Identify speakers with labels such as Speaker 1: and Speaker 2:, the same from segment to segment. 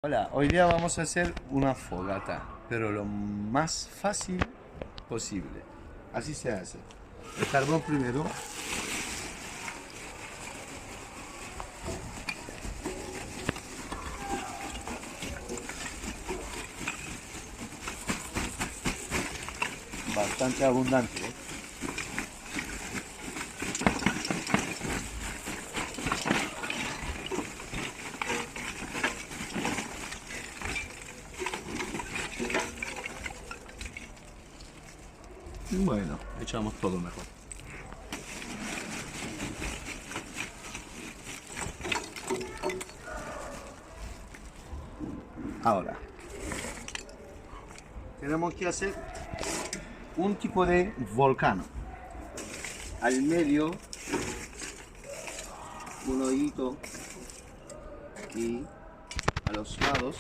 Speaker 1: Hola, hoy día vamos a hacer una fogata, pero lo más fácil posible. Así se hace. El carbón primero, bastante abundante, ¿eh? Bueno, echamos todo mejor. Ahora, tenemos que hacer un tipo de volcán. Al medio, un hoyito y a los lados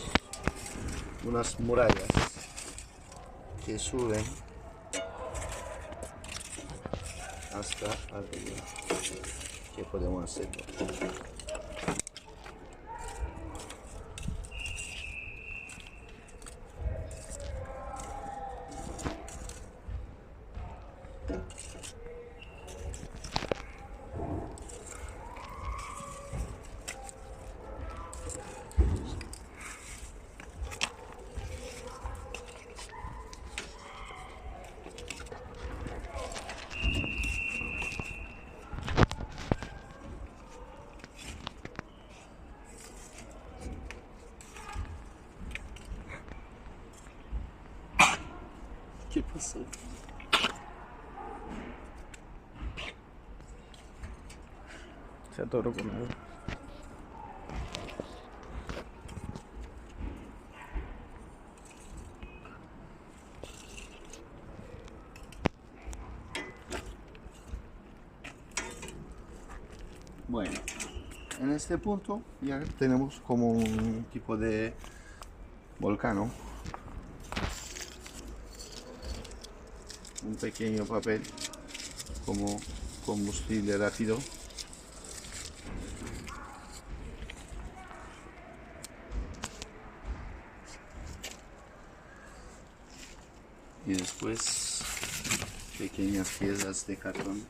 Speaker 1: unas murallas que suben hasta arriba. ¿Qué podemos hacer? ¿Qué pasó?
Speaker 2: Se atoró con algo.
Speaker 1: Bueno, en este punto ya tenemos como un tipo de volcán, ¿no? Un pequeño papel como combustible rápido. Y después pequeñas piezas de cartón.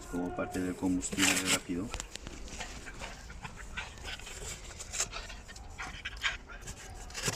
Speaker 1: Es como parte del combustible rápido.